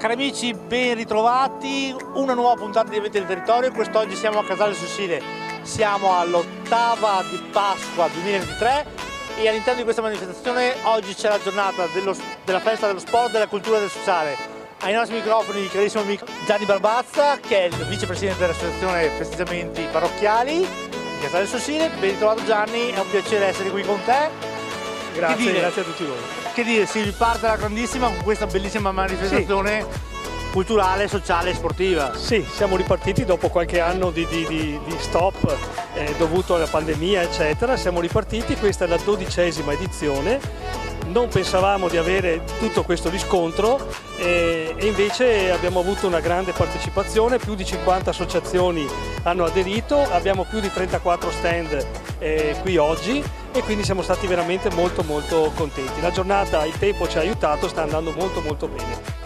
Cari amici, ben ritrovati, una nuova puntata di Eventi del Territorio. Quest'oggi siamo a Casale Sossile, siamo all'8ª di Pasqua 2023 e all'interno di questa manifestazione oggi c'è la giornata della festa dello sport, della cultura e del sociale. Ai nostri microfoni il carissimo amico Gianni Barbazza, che è il vicepresidente dell'associazione Festeggiamenti Parrocchiali di Casale Sossile. Ben ritrovato Gianni, è un piacere essere qui con te. Grazie, grazie a tutti voi. Che dire, si riparte alla grandissima con questa bellissima manifestazione culturale, sociale e sportiva. Sì, siamo ripartiti dopo qualche anno di stop dovuto alla pandemia, eccetera. Siamo ripartiti, questa è la 12ª edizione. Non pensavamo di avere tutto questo riscontro e invece abbiamo avuto una grande partecipazione, più di 50 associazioni hanno aderito, abbiamo più di 34 stand qui oggi e quindi siamo stati veramente molto contenti. La giornata, il tempo ci ha aiutato, sta andando molto bene.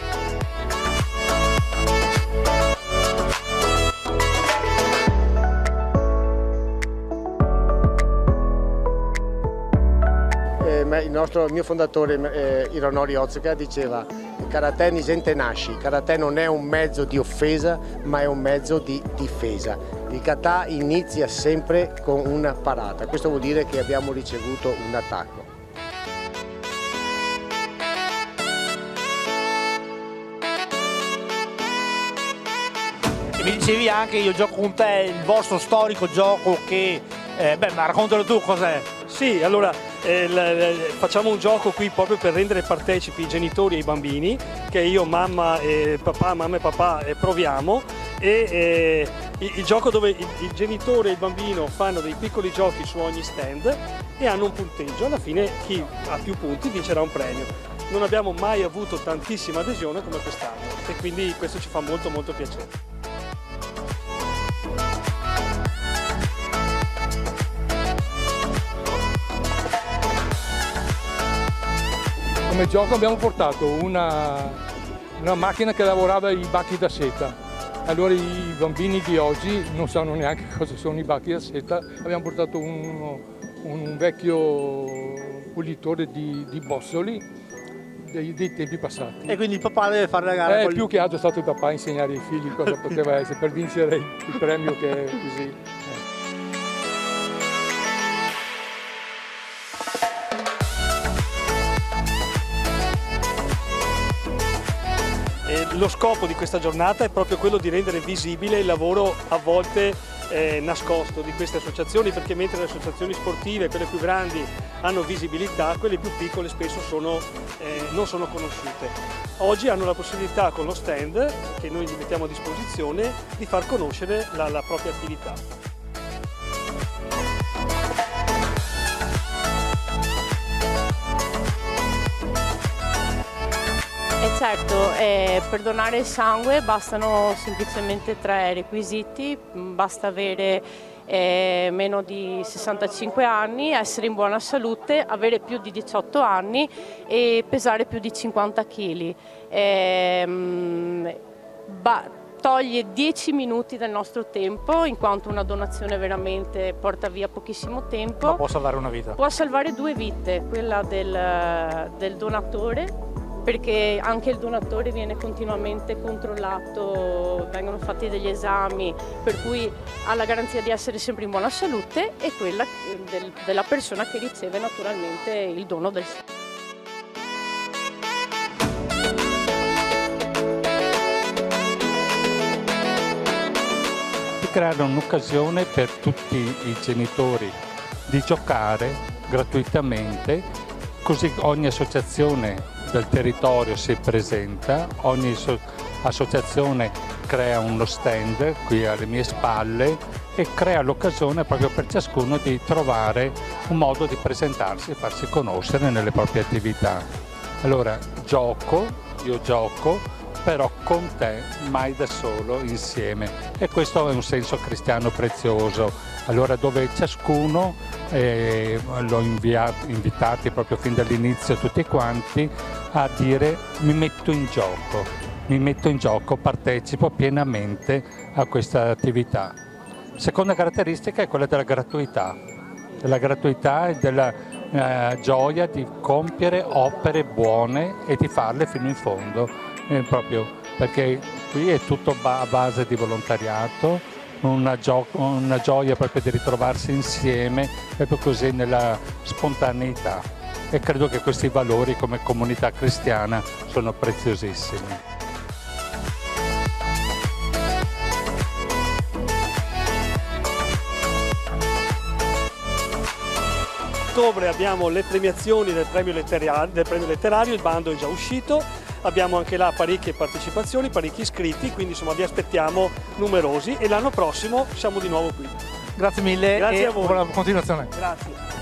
Il mio fondatore Hironori Otsuka diceva: karate ni gente nasci, karate non è un mezzo di offesa ma è un mezzo di difesa. Il kata inizia sempre con una parata, questo vuol dire che abbiamo ricevuto un attacco. E mi dicevi anche, io gioco con te, il vostro storico gioco che, ma raccontalo tu cos'è. Sì, allora facciamo un gioco qui proprio per rendere partecipi i genitori e i bambini, che io, mamma e papà proviamo, e il gioco dove il genitore e il bambino fanno dei piccoli giochi su ogni stand e hanno un punteggio. Alla fine chi ha più punti vincerà un premio. Non abbiamo mai avuto tantissima adesione come quest'anno e quindi questo ci fa molto piacere. Come gioco abbiamo portato una macchina che lavorava i bacchi da seta. Allora i bambini di oggi non sanno neanche cosa sono i bacchi da seta. Abbiamo portato un vecchio pulitore di bossoli dei tempi passati. E quindi il papà deve fare la gara. Più che altro è stato il papà a insegnare ai figli cosa poteva essere per vincere il premio che è così. Lo scopo di questa giornata è proprio quello di rendere visibile il lavoro a volte nascosto di queste associazioni, perché mentre le associazioni sportive, quelle più grandi, hanno visibilità, quelle più piccole spesso non sono conosciute. Oggi hanno la possibilità, con lo stand che noi gli mettiamo a disposizione, di far conoscere la propria attività. Certo, per donare il sangue bastano semplicemente 3 requisiti: basta avere meno di 65 anni, essere in buona salute, avere più di 18 anni e pesare più di 50 kg. Toglie 10 minuti del nostro tempo, in quanto una donazione veramente porta via pochissimo tempo. Ma può salvare una vita. Può salvare 2 vite, quella del donatore, perché anche il donatore viene continuamente controllato, vengono fatti degli esami, per cui ha la garanzia di essere sempre in buona salute, e quella della persona che riceve naturalmente il dono del sangue. Di creare un'occasione per tutti i genitori di giocare gratuitamente, così ogni associazione del territorio si presenta, ogni associazione crea uno stand qui alle mie spalle e crea l'occasione proprio per ciascuno di trovare un modo di presentarsi e farsi conoscere nelle proprie attività. Allora io gioco, però con te, mai da solo, insieme. E questo è un senso cristiano prezioso. Allora dove ciascuno, l'ho invitati proprio fin dall'inizio tutti quanti, a dire mi metto in gioco, partecipo pienamente a questa attività. Seconda caratteristica è quella della gratuità e della gioia di compiere opere buone e di farle fino in fondo, proprio perché qui è tutto a base di volontariato, una gioia proprio di ritrovarsi insieme, proprio così nella spontaneità. E credo che questi valori come comunità cristiana sono preziosissimi. A ottobre abbiamo le premiazioni del premio letterario, il bando è già uscito, abbiamo anche là parecchie partecipazioni, parecchi iscritti, quindi insomma vi aspettiamo numerosi e l'anno prossimo siamo di nuovo qui. Grazie mille Grazie e a voi. buona continuazione. Grazie.